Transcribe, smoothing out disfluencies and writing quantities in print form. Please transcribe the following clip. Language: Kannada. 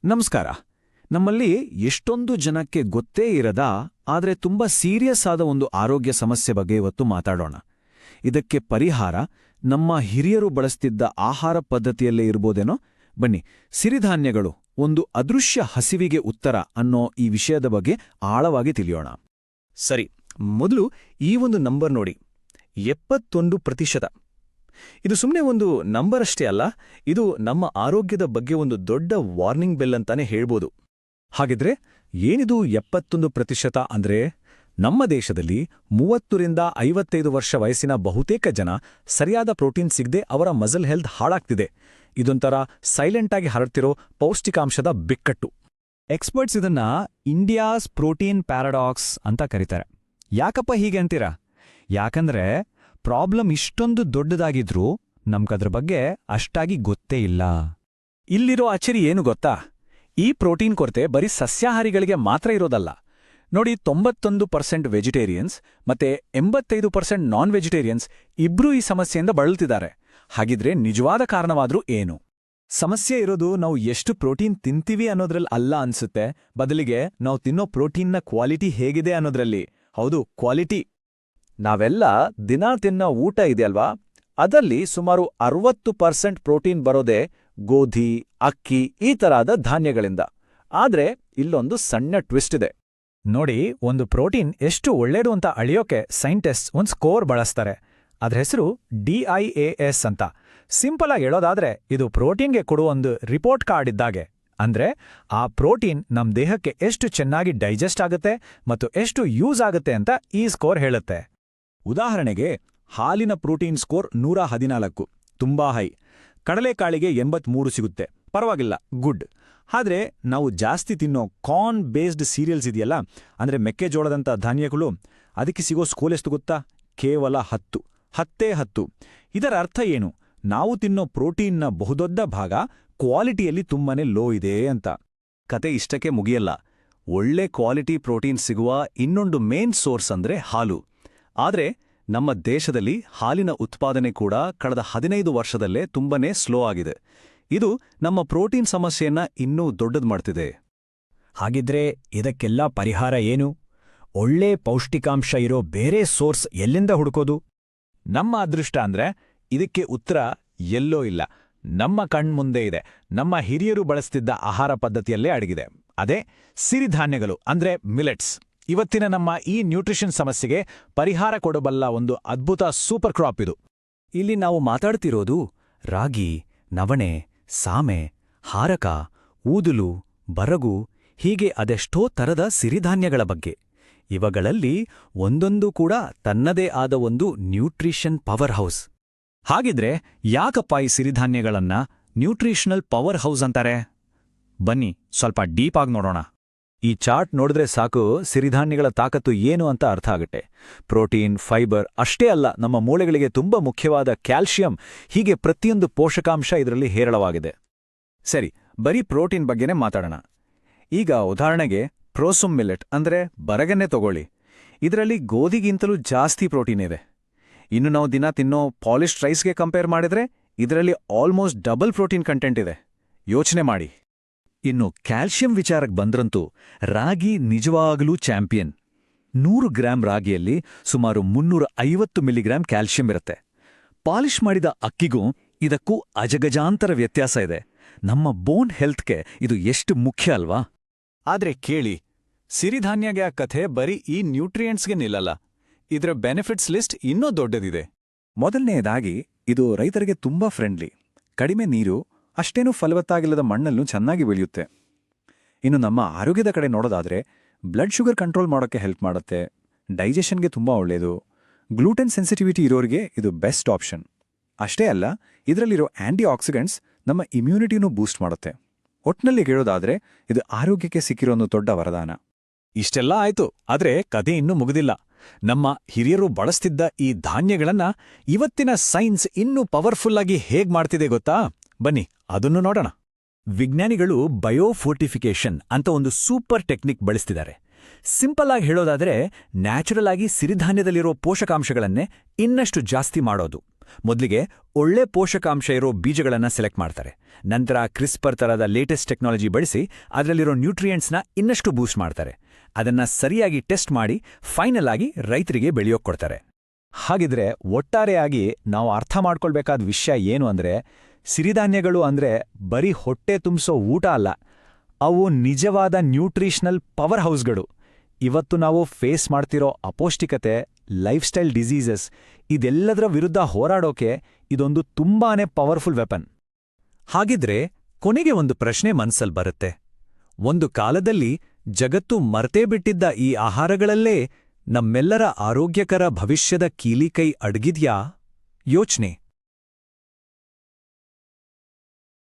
ನಮಸ್ಕಾರ. ನಮ್ಮಲ್ಲಿ ಎಷ್ಟೊಂದು ಜನಕ್ಕೆ ಗೊತ್ತೇ ಇರದ ಆದರೆ ತುಂಬಾ ಸೀರಿಯಸ್ ಆದ ಒಂದು ಆರೋಗ್ಯ ಸಮಸ್ಯೆ ಬಗ್ಗೆ ಇವತ್ತು ಮಾತಾಡೋಣ. ಇದಕ್ಕೆ ಪರಿಹಾರ ನಮ್ಮ ಹಿರಿಯರು ಬಳಸ್ತಿದ್ದ ಆಹಾರ ಪದ್ಧತಿಯಲ್ಲೇ ಇರ್ಬೋದೇನೋ? ಬನ್ನಿ, ಸಿರಿಧಾನ್ಯಗಳು ಒಂದು ಅದೃಶ್ಯ ಹಸಿವಿಗೆ ಉತ್ತರ ಅನ್ನೋ ಈ ವಿಷಯದ ಬಗ್ಗೆ ಆಳವಾಗಿ ತಿಳಿಯೋಣ. ಸರಿ, ಮೊದಲು ಈ ಒಂದು ನಂಬರ್ ನೋಡಿ, 71%. ಇದು ಸುಮ್ಮನೆ ಒಂದು ನಂಬರ್ ಅಷ್ಟೇ ಅಲ್ಲ, ಇದು ನಮ್ಮ ಆರೋಗ್ಯದ ಬಗ್ಗೆ ಒಂದು ದೊಡ್ಡ ವಾರ್ನಿಂಗ್ ಬೆಲ್ ಅಂತಾನೆ ಹೇಳ್ಬೋದು. ಹಾಗಿದ್ರೆ ಏನಿದು 71% ಅಂದ್ರೆ? ನಮ್ಮ ದೇಶದಲ್ಲಿ 30ರಿಂದ 55 ವರ್ಷ ವಯಸ್ಸಿನ ಬಹುತೇಕ ಜನ ಸರಿಯಾದ ಪ್ರೋಟೀನ್ ಸಿಗದೆ ಅವರ ಮಸಲ್ ಹೆಲ್ತ್ ಹಾಳಾಗ್ತಿದೆ. ಇದೊಂಥರ ಸೈಲೆಂಟಾಗಿ ಹರಡ್ತಿರೋ ಪೌಷ್ಟಿಕಾಂಶದ ಬಿಕ್ಕಟ್ಟು. ಎಕ್ಸ್ಪರ್ಟ್ಸ್ ಇದನ್ನ ಇಂಡಿಯಾಸ್ ಪ್ರೋಟೀನ್ ಪ್ಯಾರಾಡಾಕ್ಸ್ ಅಂತ ಕರೀತಾರೆ. ಯಾಕಪ್ಪ ಹೀಗೆ ಅಂತೀರಾ? ಯಾಕಂದ್ರೆ ಪ್ರಾಬ್ಲಮ್ ಇಷ್ಟೊಂದು ದೊಡ್ಡದಾಗಿದ್ರೂ ನಮ್ಗದ್ರ ಬಗ್ಗೆ ಅಷ್ಟಾಗಿ ಗೊತ್ತೇ ಇಲ್ಲ. ಇಲ್ಲಿರೋ ಅಚ್ಚರಿ ಏನು ಗೊತ್ತಾ? ಈ ಪ್ರೋಟೀನ್ ಕೊರತೆ ಬರೀ ಸಸ್ಯಾಹಾರಿಗಳಿಗೆ ಮಾತ್ರ ಇರೋದಲ್ಲ. ನೋಡಿ, 91% ವೆಜಿಟೇರಿಯನ್ಸ್ ಮತ್ತೆ 85% ನಾನ್ ವೆಜಿಟೇರಿಯನ್ಸ್ ಇಬ್ರೂ ಈ ಸಮಸ್ಯೆಯಿಂದ ಬಳಲ್ತಿದ್ದಾರೆ. ಹಾಗಿದ್ರೆ ನಿಜವಾದ ಕಾರಣವಾದ್ರೂ ಏನು? ಸಮಸ್ಯೆ ಇರೋದು ನಾವು ಎಷ್ಟು ಪ್ರೋಟೀನ್ ತಿಂತೀವಿ ಅನ್ನೋದ್ರಲ್ಲಿ ಅಲ್ಲ ಅನ್ಸುತ್ತೆ, ಬದಲಿಗೆ ನಾವು ತಿನ್ನೋ ಪ್ರೋಟೀನ್ನ ಕ್ವಾಲಿಟಿ ಹೇಗಿದೆ ಅನ್ನೋದ್ರಲ್ಲಿ. ಹೌದು, ಕ್ವಾಲಿಟಿ. ನಾವೆಲ್ಲ ದಿನಾ ತಿನ್ನೋ ಊಟ ಇದೆಯಲ್ವಾ, ಅದರಲ್ಲಿ ಸುಮಾರು 60% ಪ್ರೋಟೀನ್ ಬರೋದೇ ಗೋಧಿ, ಅಕ್ಕಿ ಈ ತರಹದ ಧಾನ್ಯಗಳಿಂದ. ಆದ್ರೆ ಇಲ್ಲೊಂದು ಸಣ್ಣ ಟ್ವಿಸ್ಟ್ ಇದೆ. ನೋಡಿ, ಒಂದು ಪ್ರೋಟೀನ್ ಎಷ್ಟು ಒಳ್ಳೇದು ಅಂತ ಅಳಿಯೋಕೆ ಸೈಂಟಿಸ್ಟ್ ಒಂದು ಸ್ಕೋರ್ ಬಳಸ್ತಾರೆ. ಅದ್ರ ಹೆಸರು DIAS ಅಂತ. ಸಿಂಪಲ್ ಆಗಿ ಹೇಳೋದಾದ್ರೆ ಇದು ಪ್ರೋಟೀನ್ಗೆ ಕೊಡುವ ಒಂದು ರಿಪೋರ್ಟ್ ಕಾರ್ಡ್ ಇದ್ದಾಗೆ. ಅಂದ್ರೆ ಆ ಪ್ರೋಟೀನ್ ನಮ್ ದೇಹಕ್ಕೆ ಎಷ್ಟು ಚೆನ್ನಾಗಿ ಡೈಜೆಸ್ಟ್ ಆಗುತ್ತೆ ಮತ್ತು ಎಷ್ಟು ಯೂಸ್ ಆಗುತ್ತೆ ಅಂತ ಈ ಸ್ಕೋರ್ ಹೇಳುತ್ತೆ. ಉದಾಹರಣೆಗೆ, ಹಾಲಿನ ಪ್ರೋಟೀನ್ ಸ್ಕೋರ್ 114, ತುಂಬಾ ಹೈ. ಕಡಲೆಕಾಳಿಗೆ 83 ಸಿಗುತ್ತೆ, ಪರವಾಗಿಲ್ಲ, ಗುಡ್. ಆದ್ರೆ ನಾವು ಜಾಸ್ತಿ ತಿನ್ನೋ ಕಾರ್ನ್ ಬೇಸ್ಡ್ ಸೀರಿಯಲ್ಸ್ ಇದೆಯಲ್ಲ, ಅಂದ್ರೆ ಮೆಕ್ಕೆಜೋಳದಂಥ ಧಾನ್ಯಗಳು, ಅದಕ್ಕೆ ಸಿಗೋ ಸ್ಕೋರ್ ಎಷ್ಟು ಗೊತ್ತಾ? ಕೇವಲ 10. ಇದರ ಅರ್ಥ ಏನು? ನಾವು ತಿನ್ನೋ ಪ್ರೋಟೀನ್ನ ಬಹುದೊಡ್ಡ ಭಾಗ ಕ್ವಾಲಿಟಿಯಲ್ಲಿ ತುಂಬಾನೇ ಲೋ ಇದೆ ಅಂತ. ಕತೆ ಇಷ್ಟಕ್ಕೆ ಮುಗಿಯಲ್ಲ. ಒಳ್ಳೆ ಕ್ವಾಲಿಟಿ ಪ್ರೋಟೀನ್ ಸಿಗುವ ಇನ್ನೊಂದು ಮೇನ್ ಸೋರ್ಸ್ ಅಂದ್ರೆ ಹಾಲು. ಆದ್ರೆ ನಮ್ಮ ದೇಶದಲ್ಲಿ ಹಾಲಿನ ಉತ್ಪಾದನೆ ಕೂಡ ಕಳೆದ 15 ವರ್ಷದಲ್ಲೇ ತುಂಬನೇ ಸ್ಲೋ ಆಗಿದೆ. ಇದು ನಮ್ಮ ಪ್ರೋಟೀನ್ ಸಮಸ್ಯೆಯನ್ನ ಇನ್ನೂ ದೊಡ್ಡದು ಮಾಡ್ತಿದೆ. ಹಾಗಿದ್ರೆ ಇದಕ್ಕೆಲ್ಲ ಪರಿಹಾರ ಏನು? ಒಳ್ಳೆ ಪೌಷ್ಟಿಕಾಂಶ ಇರೋ ಬೇರೆ ಸೋರ್ಸ್ ಎಲ್ಲಿಂದ ಹುಡುಕೋದು? ನಮ್ಮ ಅದೃಷ್ಟ ಅಂದ್ರೆ ಇದಕ್ಕೆ ಉತ್ತರ ಎಲ್ಲೋ ಇಲ್ಲ, ನಮ್ಮ ಕಣ್ಮುಂದೆ ಇದೆ. ನಮ್ಮ ಹಿರಿಯರು ಬಳಸ್ತಿದ್ದ ಆಹಾರ ಪದ್ಧತಿಯಲ್ಲೇ ಅಡಗಿದೆ. ಅದೇ ಸಿರಿಧಾನ್ಯಗಳು, ಅಂದ್ರೆ ಮಿಲೆಟ್ಸ್. ಇವತ್ತಿನ ನಮ್ಮ ಈ ನ್ಯೂಟ್ರಿಷನ್ ಸಮಸ್ಯೆಗೆ ಪರಿಹಾರ ಕೊಡಬಲ್ಲ ಒಂದು ಅದ್ಭುತ ಸೂಪರ್ ಕ್ರಾಪ್ ಇದು. ಇಲ್ಲಿ ನಾವು ಮಾತಾಡ್ತಿರೋದು ರಾಗಿ, ನವಣೆ, ಸಾಮೆ, ಹಾರಕ, ಊದುಲು, ಬರಗು, ಹೀಗೆ ಅದೆಷ್ಟೋ ತರದ ಸಿರಿಧಾನ್ಯಗಳ ಬಗ್ಗೆ. ಇವುಗಳಲ್ಲಿ ಒಂದೊಂದು ಕೂಡ ತನ್ನದೇ ಆದ ಒಂದು ನ್ಯೂಟ್ರಿಷನ್ ಪವರ್ ಹೌಸ್. ಹಾಗಿದ್ರೆ ಯಾಕಪ್ಪ ಈ ಸಿರಿಧಾನ್ಯಗಳನ್ನ ನ್ಯೂಟ್ರಿಷನಲ್ ಪವರ್ ಹೌಸ್ ಅಂತಾರೆ? ಬನ್ನಿ ಸ್ವಲ್ಪ ಡೀಪ್ ಆಗಿ ನೋಡೋಣ. ಈ ಚಾರ್ಟ್ ನೋಡಿದ್ರೆ ಸಾಕು ಸಿರಿಧಾನ್ಯಗಳ ತಾಕತ್ತು ಏನು ಅಂತ ಅರ್ಥ ಆಗುತ್ತೆ. ಪ್ರೋಟೀನ್, ಫೈಬರ್ ಅಷ್ಟೇ ಅಲ್ಲ, ನಮ್ಮ ಮೂಳೆಗಳಿಗೆ ತುಂಬಾ ಮುಖ್ಯವಾದ ಕ್ಯಾಲ್ಸಿಯಂ, ಹೀಗೆ ಪ್ರತಿಯೊಂದು ಪೋಷಕಾಂಶ ಇದರಲ್ಲಿ ಹೇರಳವಾಗಿದೆ. ಸರಿ, ಬರೀ ಪ್ರೋಟೀನ್ ಬಗ್ಗೆನೇ ಮಾತಾಡೋಣ. ಈಗ ಉದಾಹರಣೆಗೆ ಪ್ರೋಸುಮ್ ಮಿಲೆಟ್ ಅಂದ್ರೆ ಬರಗನ್ನೇ ತಗೊಳ್ಳಿ. ಇದರಲ್ಲಿ ಗೋಧಿಗಿಂತಲೂ ಜಾಸ್ತಿ ಪ್ರೋಟೀನ್ ಇದೆ. ಇನ್ನು ನಾವು ದಿನ ತಿನ್ನೋ ಪಾಲಿಶ್ಡ್ ರೈಸ್ಗೆ ಕಂಪೇರ್ ಮಾಡಿದ್ರೆ ಇದರಲ್ಲಿ ಆಲ್ಮೋಸ್ಟ್ ಡಬಲ್ ಪ್ರೋಟೀನ್ ಕಂಟೆಂಟ್ ಇದೆ. ಯೋಚನೆ ಮಾಡಿ. ಇನ್ನು ಕ್ಯಾಲ್ಸಿಯಂ ವಿಚಾರಕ್ಕೆ ಬಂದ್ರಂತೂ ರಾಗಿ ನಿಜವಾಗಲೂ ಚಾಂಪಿಯನ್. 100 ಗ್ರಾಂ ರಾಗಿಯಲ್ಲಿ ಸುಮಾರು 350 ಮಿಲಿಗ್ರಾಂ ಕ್ಯಾಲ್ಸಿಯಂ ಇರುತ್ತೆ. ಪಾಲಿಷ್ ಮಾಡಿದ ಅಕ್ಕಿಗೂ ಇದಕ್ಕೂ ಅಜಗಜಾಂತರ ವ್ಯತ್ಯಾಸ ಇದೆ. ನಮ್ಮ ಬೋನ್ ಹೆಲ್ತ್ಗೆ ಇದು ಎಷ್ಟು ಮುಖ್ಯ ಅಲ್ವಾ? ಆದ್ರೆ ಕೇಳಿ, ಸಿರಿಧಾನ್ಯಗಳ ಕಥೆ ಬರೀ ಈ ನ್ಯೂಟ್ರಿಯೆಂಟ್ಸ್ಗೆ ನಿಲ್ಲಲ್ಲ. ಇದರ ಬೆನಿಫಿಟ್ಸ್ ಲಿಸ್ಟ್ ಇನ್ನೂ ದೊಡ್ಡದಿದೆ. ಮೊದಲನೆಯದಾಗಿ, ಇದು ರೈತರಿಗೆ ತುಂಬಾ ಫ್ರೆಂಡ್ಲಿ. ಕಡಿಮೆ ನೀರು, ಅಷ್ಟೇನೂ ಫಲವತ್ತಾಗಿಲ್ಲದ ಮಣ್ಣಲ್ಲೂ ಚೆನ್ನಾಗಿ ಬೆಳೆಯುತ್ತೆ. ಇನ್ನು ನಮ್ಮ ಆರೋಗ್ಯದ ಕಡೆ ನೋಡೋದಾದ್ರೆ ಬ್ಲಡ್ ಶುಗರ್ ಕಂಟ್ರೋಲ್ ಮಾಡೋಕ್ಕೆ ಹೆಲ್ಪ್ ಮಾಡುತ್ತೆ. ಡೈಜೆಷನ್ಗೆ ತುಂಬಾ ಒಳ್ಳೆಯದು. ಗ್ಲೂಟೆನ್ ಸೆನ್ಸಿಟಿವಿಟಿ ಇರೋರಿಗೆ ಇದು ಬೆಸ್ಟ್ ಆಪ್ಷನ್. ಅಷ್ಟೇ ಅಲ್ಲ, ಇದರಲ್ಲಿರೋ ಆಂಟಿ ಆಕ್ಸಿಡೆಂಟ್ಸ್ ನಮ್ಮ ಇಮ್ಯುನಿಟಿನೂ ಬೂಸ್ಟ್ ಮಾಡುತ್ತೆ. ಒಟ್ನಲ್ಲಿ ಹೇಳೋದಾದ್ರೆ ಇದು ಆರೋಗ್ಯಕ್ಕೆ ಸಿಕ್ಕಿರೋ ಒಂದು ದೊಡ್ಡ ವರದಾನ. ಇಷ್ಟೆಲ್ಲ ಆಯ್ತು, ಆದ್ರೆ ಕಥೆ ಇನ್ನೂ ಮುಗಿದಿಲ್ಲ. ನಮ್ಮ ಹಿರಿಯರು ಬಳಸ್ತಿದ್ದ ಈ ಧಾನ್ಯಗಳನ್ನ ಇವತ್ತಿನ ಸೈನ್ಸ್ ಇನ್ನೂ ಪವರ್ಫುಲ್ಲಾಗಿ ಹೇಗ್ ಮಾಡ್ತಿದೆ ಗೊತ್ತಾ? ಬನ್ನಿ ಅದನ್ನು ನೋಡೋಣ. ವಿಜ್ಞಾನಿಗಳು ಬಯೋಫೋರ್ಟಿಫಿಕೇಶನ್ ಅಂತ ಒಂದು ಸೂಪರ್ ಟೆಕ್ನಿಕ್ ಬಳಸ್ತಿದ್ದಾರೆ. ಸಿಂಪಲ್ ಆಗಿ ಹೇಳೋದಾದ್ರೆ ನ್ಯಾಚುರಲ್ ಆಗಿ ಸಿರಿಧಾನ್ಯದಲ್ಲಿರೋ ಪೋಷಕಾಂಶಗಳನ್ನೇ ಇನ್ನಷ್ಟು ಜಾಸ್ತಿ ಮಾಡೋದು. ಮೊದಲಿಗೆ ಒಳ್ಳೆ ಪೋಷಕಾಂಶ ಇರೋ ಬೀಜಗಳನ್ನ ಸೆಲೆಕ್ಟ್ ಮಾಡ್ತಾರೆ. ನಂತರ ಕ್ರಿಸ್ಪರ್ ತರದ ಲೇಟೆಸ್ಟ್ ಟೆಕ್ನಾಲಜಿ ಬಳಸಿ ಅದರಲ್ಲಿರೋ ನ್ಯೂಟ್ರಿಯೆಂಟ್ಸ್ನ ಇನ್ನಷ್ಟು ಬೂಸ್ಟ್ ಮಾಡ್ತಾರೆ. ಅದನ್ನ ಸರಿಯಾಗಿ ಟೆಸ್ಟ್ ಮಾಡಿ ಫೈನಲ್ ಆಗಿ ರೈತರಿಗೆ ಬೆಳೆಯೋಕ್ ಕೊಡ್ತಾರೆ. ಹಾಗಿದ್ರೆ ಒಟ್ಟಾರೆಯಾಗಿ ನಾವು ಅರ್ಥ ಮಾಡ್ಕೊಳ್ಬೇಕಾದ ವಿಷಯ ಏನು ಅಂದ್ರೆ, ಸಿರಿಧಾನ್ಯಗಳು ಅಂದ್ರೆ ಬರೀ ಹೊಟ್ಟೆ ತುಂಬಿಸೋ ಊಟ ಅಲ್ಲ, ಅವು ನಿಜವಾದ ನ್ಯೂಟ್ರಿಷನಲ್ ಪವರ್ ಹೌಸ್ಗಳು. ಇವತ್ತು ನಾವು ಫೇಸ್ ಮಾಡ್ತಿರೋ ಅಪೌಷ್ಟಿಕತೆ, ಲೈಫ್ ಸ್ಟೈಲ್ ಡಿಸೀಸಸ್ ಇದೆಲ್ಲದರ ವಿರುದ್ಧ ಹೋರಾಡೋಕೆ ಇದೊಂದು ತುಂಬಾನೇ ಪವರ್ಫುಲ್ ವೆಪನ್. ಹಾಗಿದ್ರೆ ಕೊನೆಗೆ ಒಂದು ಪ್ರಶ್ನೆ ಮನ್ಸಲ್ ಬರುತ್ತೆ. ಒಂದು ಕಾಲದಲ್ಲಿ ಜಗತ್ತು ಮರ್ತೇ ಬಿಟ್ಟಿದ್ದ ಈ ಆಹಾರಗಳಲ್ಲೇ ನಮ್ಮೆಲ್ಲರ ಆರೋಗ್ಯಕರ ಭವಿಷ್ಯದ ಕೀಲಿಕೈ ಅಡಗಿದ್ಯಾ? ಯೋಚ್ನೆ.